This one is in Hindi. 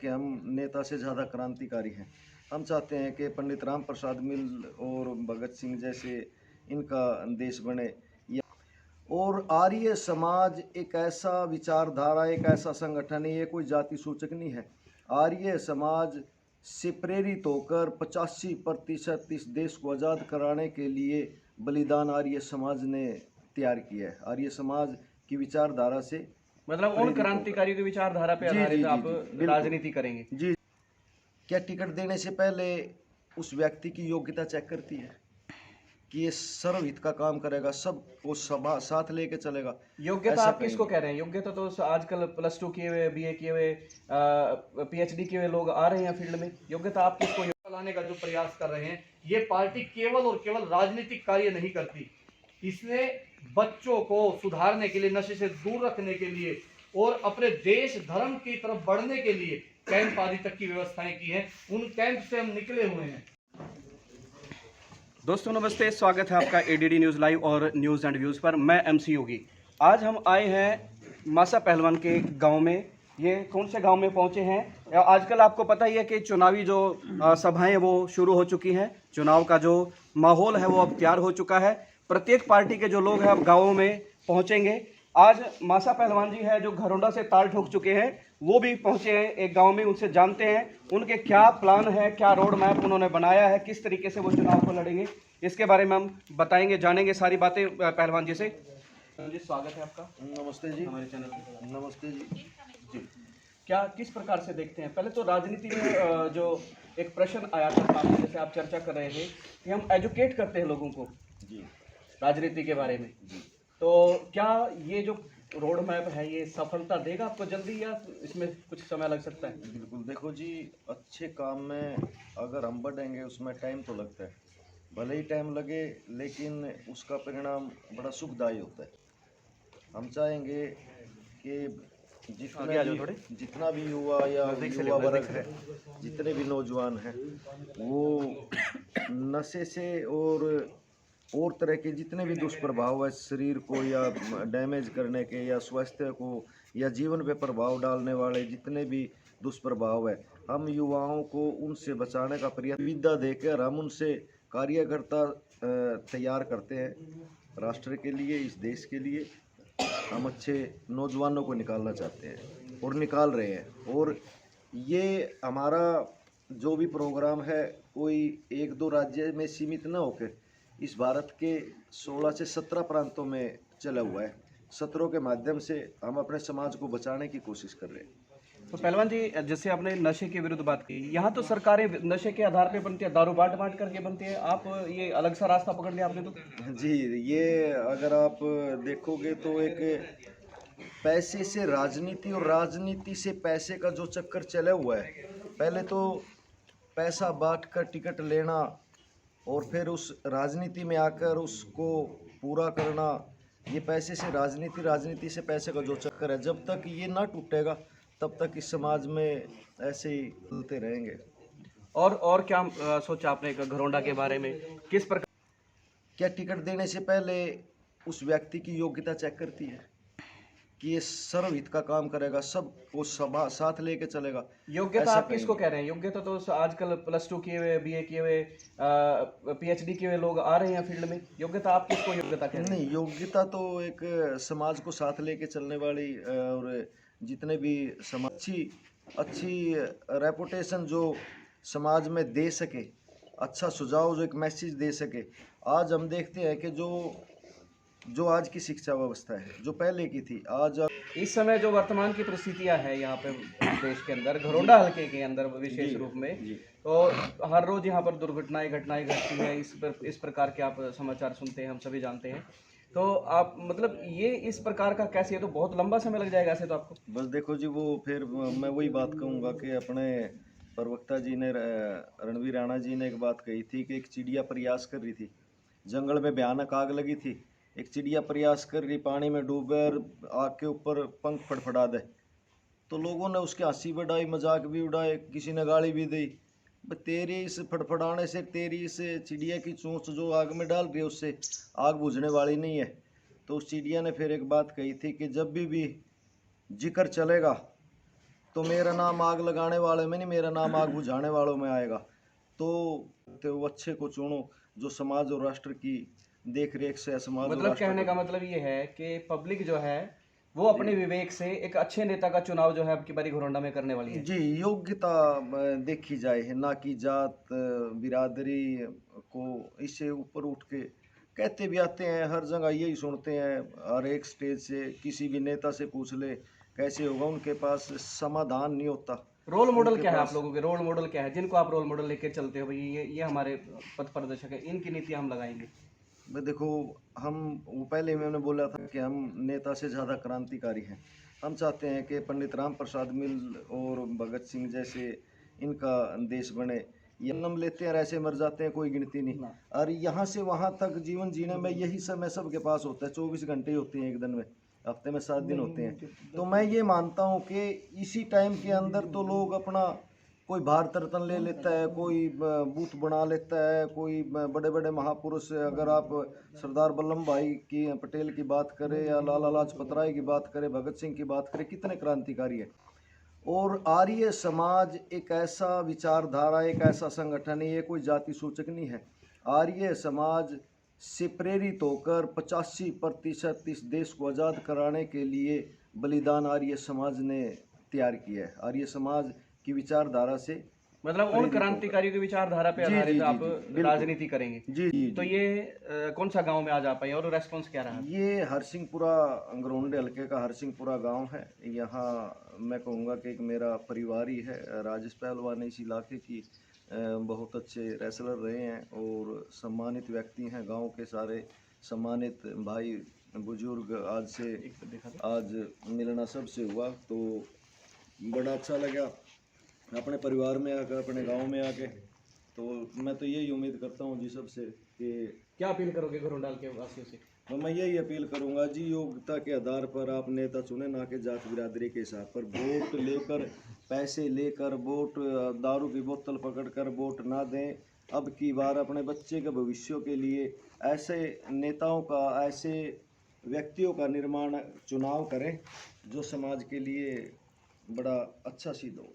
कि हम नेता से ज़्यादा क्रांतिकारी हैं। हम चाहते हैं कि पंडित राम प्रसाद मिल और भगत सिंह जैसे इनका देश बने। और आर्य समाज एक ऐसा विचारधारा, एक ऐसा संगठन है, ये कोई जाति सूचक नहीं है। आर्य समाज से प्रेरित होकर 85% इस देश को आज़ाद कराने के लिए बलिदान आर्य समाज ने तैयार किया है। आर्य समाज की विचारधारा से मतलब उन क्रांतिकारियों की विचारधारा पे आधारित आप राजनीति करेंगे? जी। क्या टिकट देने से पहले उस व्यक्ति की योग्यता चेक करती है कि ये सर्वहित का काम करेगा, सबको सभा साथ लेके चलेगा? योग्यता आप किसको कह रहे हैं? योग्यता तो आजकल +2 किए हुए, BA किए हुए, PhD किए हुए लोग आ रहे हैं फील्ड में। योग्यता आप किसको लाने का जो प्रयास कर रहे हैं, ये पार्टी केवल और केवल राजनीतिक कार्य नहीं करती। इसने बच्चों को सुधारने के लिए, नशे से दूर रखने के लिए और अपने देश धर्म की तरफ बढ़ने के लिए कैंप आदि तक की व्यवस्थाएं की हैं। उन कैंप से हम निकले हुए हैं। दोस्तों नमस्ते, स्वागत है आपका ADD न्यूज़ लाइव और न्यूज़ एंड व्यूज़ पर। मैं MC योगी। आज हम आए हैं मासा पहलवान के गांव में। ये कौन से गांव में पहुंचे हैं? आजकल आपको पता ही है कि चुनावी जो सभाएं वो शुरू हो चुकी हैं। चुनाव का जो माहौल है वो अब तैयार हो चुका है। प्रत्येक पार्टी के जो लोग हैं अब गाँवों में पहुँचेंगे। आज मासा पहलवान जी है जो घरौंडा से ताल ठोक चुके हैं, वो भी पहुंचे हैं एक गांव में। उनसे जानते हैं उनके क्या प्लान है, क्या रोड मैप उन्होंने बनाया है, किस तरीके से वो चुनाव को लड़ेंगे, इसके बारे में हम बताएंगे, जानेंगे सारी बातें पहलवान जी से। जी स्वागत है आपका। नमस्ते जी, हमारे चैनल पर। नमस्ते जी। जी, क्या किस प्रकार से देखते हैं? पहले तो राजनीति में जो एक प्रश्न आया था सामने, जैसे आप चर्चा कर रहे थे कि हम एजुकेट करते हैं लोगों को जी राजनीति के बारे में, तो क्या ये जो रोड मैप है ये सफलता देगा आपको जल्दी, या इसमें कुछ समय लग सकता है? बिल्कुल, देखो जी, अच्छे काम में अगर हम बढ़ेंगे उसमें टाइम तो लगता है, भले ही टाइम लगे, लेकिन उसका परिणाम बड़ा सुखदायी होता है। हम चाहेंगे कि जितना भी युवा या युवा वर्ग है, जितने भी नौजवान हैं, वो नशे से और तरह के जितने भी दुष्प्रभाव है शरीर को या डैमेज करने के, या स्वास्थ्य को या जीवन पे प्रभाव डालने वाले जितने भी दुष्प्रभाव है, हम युवाओं को उनसे बचाने का प्रयास विद्या देकर हम उनसे कार्यकर्ता तैयार करते हैं। राष्ट्र के लिए, इस देश के लिए हम अच्छे नौजवानों को निकालना चाहते हैं और निकाल रहे हैं। और ये हमारा जो भी प्रोग्राम है कोई 1-2 राज्य में सीमित न होकर इस भारत के 16 से 17 प्रांतों में चला हुआ है। सत्रों के माध्यम से हम अपने समाज को बचाने की कोशिश कर रहे हैं। तो पहलवान जी, जैसे आपने नशे के विरुद्ध बात की, यहाँ तो सरकारें नशे के आधार पे बनती है, दारू बांट करके बनती है। आप ये अलग सा रास्ता पकड़ लिया आपने तो। जी, ये अगर आप देखोगे तो एक पैसे से राजनीति और राजनीति से पैसे का जो चक्कर चला हुआ है, पहले तो पैसा बांट कर टिकट लेना और फिर उस राजनीति में आकर उसको पूरा करना, ये पैसे से राजनीति, राजनीति से पैसे का जो चक्कर है, जब तक ये ना टूटेगा तब तक इस समाज में ऐसे ही चलते रहेंगे। और क्या सोचा आपने घरौंडा के बारे में? किस प्रकार? क्या टिकट देने से पहले उस व्यक्ति की योग्यता चेक करती है कि ये सर्वहित का काम करेगा, सबको सभा साथ लेके चलेगा? योग्यता आप किसको कह रहे हैं? योग्यता तो आजकल +2 किए हुए, BA किए हुए, PhD किए हुए लोग आ रहे हैं फील्ड में। योग्यता आप किसको योग्यता कह रहे हैं? नहीं, योग्यता तो एक समाज को साथ लेके चलने वाली और जितने भी समाज अच्छी रेपुटेशन जो समाज में दे सके, अच्छा सुझाव जो एक मैसेज दे सके। आज हम देखते हैं कि जो आज की शिक्षा व्यवस्था है, जो पहले की थी, आज इस समय जो वर्तमान की परिस्थितियां है यहाँ पे देश के अंदर, घरौंडा हल्के के अंदर विशेष रूप में, तो हर रोज यहाँ पर दुर्घटनाएं घटती हैं। इस प्रकार के आप समाचार सुनते हैं, हम सभी जानते हैं। तो आप मतलब ये इस प्रकार का कैसे, तो बहुत लंबा समय लग जाएगा ऐसे तो आपको। बस देखो जी, वो फिर मैं वही बात कहूँगा कि अपने प्रवक्ता जी ने, रणवीर राणा जी ने एक बात कही थी कि एक चिड़िया प्रयास कर रही थी, जंगल में भयानक आग लगी थी, एक चिड़िया प्रयास कर रही पानी में डूबे और आग के ऊपर पंख फड़फड़ा दे, तो लोगों ने उसकी हंसी भी उड़ाई, मजाक भी उड़ाए, किसी ने गाली भी दी। तेरी इस फड़फड़ाने से, तेरी इस चिड़िया की चोंच जो आग में डाल रही है, उससे आग बुझने वाली नहीं है। तो उस चिड़िया ने फिर एक बात कही थी कि जब भी जिक्र चलेगा तो मेरा नाम आग लगाने वाले में नहीं, मेरा नाम आग बुझाने वालों में आएगा। तो वो अच्छे को चुनो जो समाज और राष्ट्र की देख रेख से समाज और मतलब राष्ट्र कहने का मतलब ये है कि पब्लिक जो है वो अपने विवेक से एक अच्छे नेता का चुनाव जो है अब की बारी घोरंडा में करने वाली है। जी, योग्यता देखी जाए, ना कि जात बिरादरी को इससे ऊपर उठ के कहते भी आते हैं, हर जगह यही सुनते हैं। हर एक स्टेज से किसी भी नेता से पूछ ले कैसे होगा, उनके पास समाधान नहीं होता। रोल मॉडल उनके क्या है आप पास लोगों के? रोल मॉडल क्या है जिनको आप रोल मॉडल लेके चलते हो? भाई ये हमारे पथ प्रदर्शक है, इनकी नीति हम लगाएंगे। मैं देखो, हम वो पहले मैंने बोला था कि हम नेता से ज़्यादा क्रांतिकारी हैं। हम चाहते हैं कि पंडित राम प्रसाद मिल और भगत सिंह जैसे इनका देश बने। ये जन्म लेते हैं और ऐसे मर जाते हैं, कोई गिनती नहीं। और यहाँ से वहाँ तक जीवन जीने में यही समय सबके पास होता है। 24 घंटे ही होते हैं एक दिन में, हफ्ते में 7 दिन होते हैं। तो मैं ये मानता हूँ कि इसी टाइम के अंदर तो लोग अपना कोई भारत रत्न ले लेता है, कोई बूथ बना लेता है, कोई बड़े बड़े महापुरुष, अगर आप सरदार वल्लभ भाई की पटेल की बात करें या लाला लाजपत राय की बात करें, भगत सिंह की बात करें, कितने क्रांतिकारी है। और आर्य समाज एक ऐसा विचारधारा, एक ऐसा संगठन है, ये कोई जाति सूचक नहीं है। आर्य समाज से प्रेरित होकर 85% इस देश को आज़ाद कराने के लिए बलिदान आर्य समाज ने तैयार किया है। आर्य समाज की विचारधारा से मतलब उन प्रेरित होकर। क्रांतिकारियों के विचारधारा पे जी जी आधारित जी आप जी, बिल्कुल। राजनीति करेंगे। जी जी तो जी। ये कौन सा गांव में आज आप आए और रेस्पॉन्स क्या रहा? ये हरसिंहपुरा अंगरौंडे हल्के का हरसिंहपुरा गांव है। यहाँ मैं कहूँगा कि एक मेरा परिवार ही है। राजेश पहलवान इस इलाके की बहुत अच्छे रेसलर रहे हैं और सम्मानित व्यक्ति हैं। गांव के सारे सम्मानित भाई बुजुर्ग आज मिलना सबसे हुआ, तो बड़ा अच्छा लगा अपने परिवार में आकर, अपने गांव में आके। तो मैं तो यही उम्मीद करता हूँ जी सबसे कि क्या अपील करोगे घोरंडाल के वासियों से? तो मैं यही अपील करूंगा जी, योग्यता के आधार पर आप नेता चुने, ना कि जात बिरादरी के हिसाब पर। वोट लेकर, पैसे लेकर, वोट दारू की बोतल पकड़कर वोट ना दें। अब की बार अपने बच्चे के भविष्य के लिए ऐसे नेताओं का, ऐसे व्यक्तियों का निर्माण चुनाव करें जो समाज के लिए बड़ा अच्छा सिद्ध हो।